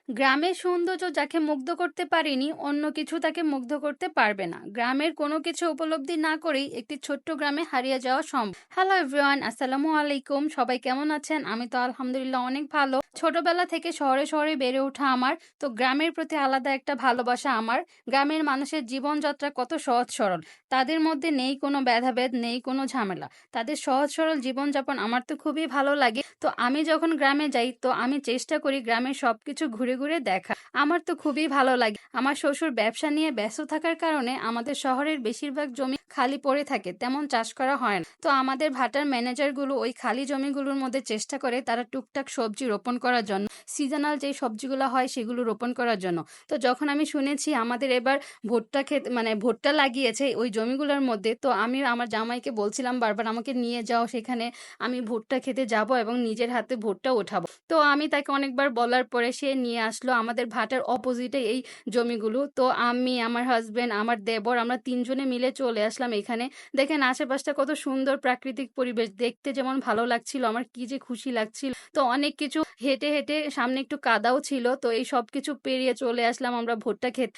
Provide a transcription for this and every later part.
গ্রামের সৌন্দর্য যাকে মুগ্ধ করতে পারেনি অন্য কিছু তাকে মুগ্ধ করতে পারবে না। গ্রামের কোনো কিছু উপলব্ধি না করেই একটি ছোট্ট গ্রামে হারিয়ে যাওয়া সম্ভব। হ্যালো এভরিওয়ান, আসসালামু আলাইকুম। সবাই কেমন আছেন? আমি তো আলহামদুলিল্লাহ অনেক ভালো। ছোটবেলা থেকে শহরে শহরে বেড়ে ওঠা আমার, তো গ্রামের প্রতি আলাদা একটা ভালোবাসা আমার। গ্রামের মানুষের জীবনযাত্রা কত সহজ সরল, তাদের মধ্যে নেই কোনো ভেদাভেদ, নেই কোনো ঝামেলা। তাদের সহজ সরল জীবনযাপন আমার তো খুবই ভালো লাগে। তো আমি যখন গ্রামে যাই তো আমি চেষ্টা করি গ্রামের সবকিছু ঘুরে ঘুরে দেখা। আমার তো খুবই ভালো লাগে। আমার শ্বশুর ব্যবসা নিয়ে ব্যস্ত থাকার কারণে আমাদের শহরের বেশিরভাগ জমি খালি পড়ে থাকে, তেমন চাষ করা হয় না। তো আমাদের ভাটার ম্যানেজারগুলো ওই খালি জমিগুলোর মধ্যে চেষ্টা করে তারা টুকটাক সবজি রোপণ করার জন্য, সিজনাল যে সবজিগুলো হয় সেগুলো রোপণ করার জন্য। তো যখন আমি শুনেছি আমাদের এবার ভুট্টা ক্ষেত মানে ভুট্টা লাগিয়েছে ওই জমিগুলোর মধ্যে, তো আমি আমার জামাইকে বলছিলাম বারবার আমাকে নিয়ে যাও সেখানে, আমি ভুট্টা খেতে যাব এবং নিজের হাতে ভুট্টা ওঠাবো। তো আমি তাকে অনেকবার বলার পরে সে নিয়ে আসলো আমাদের ভাটার অপোজিটে এই জমিগুলো। তো আমি, আমার হাজবেন্ড, আমার দেবর, আমরা তিনজনে মিলে চলে আসলাম এখানে। দেখেন আশেপাশটা কত সুন্দর প্রাকৃতিক পরিবেশ, দেখতে যেমন ভালো লাগছিল, আমার কি যে খুশি লাগছিল। তো অনেক কিছু হেঁটে হেঁটে সামনে একটু কাদাও ছিল, তো এই সব কিছু পেরিয়ে চলে আসলাম আমরা ভুট্টা ক্ষেত।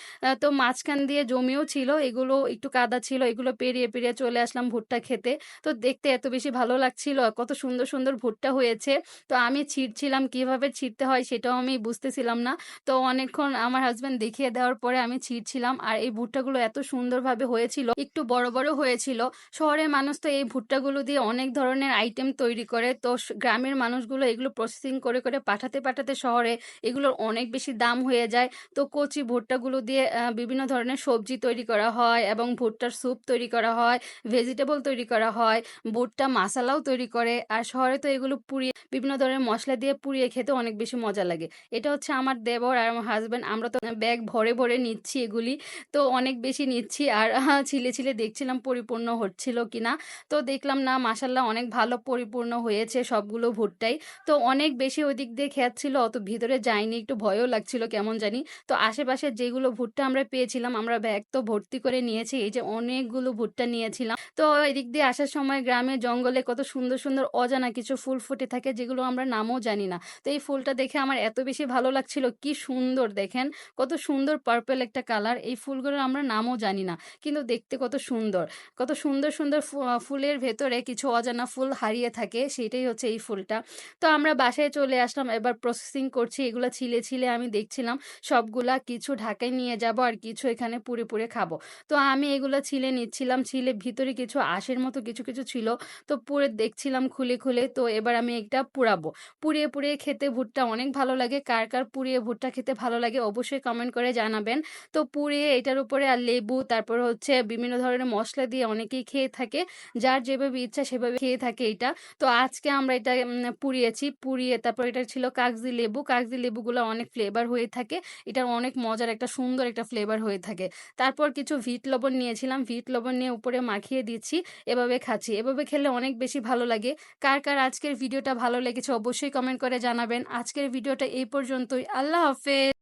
তো মাঝখান দিয়ে জমিও ছিল, এগুলো একটু কাদা ছিল, এগুলো পেরিয়ে পেরিয়ে চলে আসলাম ভুট্টা খেতে। তো দেখতে এত বেশি ভালো লাগছিল, কত সুন্দর সুন্দর ভুট্টা হয়েছে। তো আমি ছিঁড়ছিলাম, কিভাবে ছিঁড়তে হয় সেটাও আমি বুঝতেছিলাম না। তো অনেকক্ষণ আমার হাসব্যান্ড দেখিয়ে দেওয়ার পরে আমি ছিঁড়ছিলাম। আর এই ভুট্টাগুলো এত সুন্দরভাবে হয়েছিল, একটু বড় বড় হয়েছিল। শহরের মানুষ তো এই ভুট্টাগুলো দিয়ে অনেক ধরনের আইটেম তৈরি করে, তো গ্রামের মানুষগুলো এগুলো প্রসেসিং করে করে পাঠাতে পাঠাতে শহরে এগুলোর অনেক বেশি দাম হয়ে যায়। তো কচি ভুট্টাগুলো দিয়ে বিভিন্ন ধরনের সবজি তৈরি করা হয় এবং ভুট্টার স্যুপ তৈরি করা হয়, ভেজিটেবল তৈরি করা হয়, ভুট্টা মাসালাও তৈরি করে। আর শহরে তো এগুলো পুড়িয়ে বিভিন্ন ধরনের মসলা দিয়ে পুড়িয়ে খেতে অনেক বেশি মজা লাগে। এটা হচ্ছে আমার দেবর আর আমার হাজব্যান্ড, আমরা তো ব্যাগ ভরে ভরে নিচ্ছি এগুলি। তো অনেক বেশি নিচ্ছি আর ছিলে ছিলে দেখছিলাম পরিপূর্ণ হচ্ছিল কিনা। তো দেখলাম না, মাসাল্লাহ অনেক ভালো পরিপূর্ণ হয়েছে সবগুলো ভুট্টাই। তো অনেক বেশি ওই দিক দিয়ে খেত ছিল, অত ভিতরে যায়নি, একটু ভয়ও লাগছিল কেমন জানি। তো আশেপাশে যেগুলো ভুট্টা আমরা পেয়েছিলাম আমরা ব্যাগ তো ভর্তি করে নিয়েছি, এই যে অনেকগুলো ভুট্টা নিয়েছিলাম। তো এদিক দিয়ে আসার সময় গ্রামে জঙ্গলে কত সুন্দর সুন্দর অজানা কিছু ফুল ফুটে থাকে যেগুলো আমরা নামও জানি না। তো এই ফুলটা দেখে আমার এত বেশি ভালো লাগছিল, কি সুন্দর দেখেন, কত সুন্দর পার্পল একটা কালার। এই ফুলগুলোর আমরা নামও জানি না, কিন্তু দেখতে কত সুন্দর। কত সুন্দর সুন্দর ফুলের ভেতরে কিছু অজানা ফুল হারিয়ে থাকে, সেটাই হচ্ছে এই ফুলটা। তো আমরা বাসায় চলে আসলাম, এবার প্রসেসিং করছি, এগুলো ছিলে ছিলে আমি দেখছিলাম সবগুলা কিছু ঢাকায় নিয়ে যাব আর কিছু এখানে পুড়ে পুড়ে খাবো। তো আমি এগুলো ছিলে নিচ্ছিলাম, ছিলে ভিতরে কিছু আঁশের মতো কিছু কিছু ছিল, তো পুড়ে দেখছিলাম খুলে খুলে। তো এবার আমি এটা পুড়াবো। পুড়িয়ে পুড়িয়ে খেতে ভুট্টা অনেক ভালো লাগে। কার কার পুড়িয়ে ভুট্টা খেতে ভালো লাগে অবশ্যই কমেন্ট করে জানাবেন। তো পুড়িয়ে এটার উপরে আর লেবু, তারপর হচ্ছে বিভিন্ন ধরনের মশলা দিয়ে অনেকেই খেয়ে থাকে, যার যেভাবে ইচ্ছা সেভাবে খেয়ে থাকে এটা। তো আজকে আমরা এটা পুড়িয়েছি, পুড়িয়ে তারপর এটা ছিল কাগজি লেবু। কাগজি লেবুগুলো অনেক ফ্লেভার হয়ে থাকে, এটার অনেক মজার একটা সুন্দর একটা ফ্লেভার হয়ে থাকে। তারপর কিছু ভিট লবণ নিয়েছিলাম, ভিট লবণ নিয়ে উপরে মাখিয়ে দিচ্ছি, এভাবে খাচ্ছি। এভাবে খেলে অনেক বেশি ভালো লাগে। কার কার আজকের ভিডিওটা ভালো লেগেছে অবশ্যই কমেন্ট করে জানাবেন। আজকের ভিডিওটা এই পর্যন্তই। আল্লাহ হাফেজ।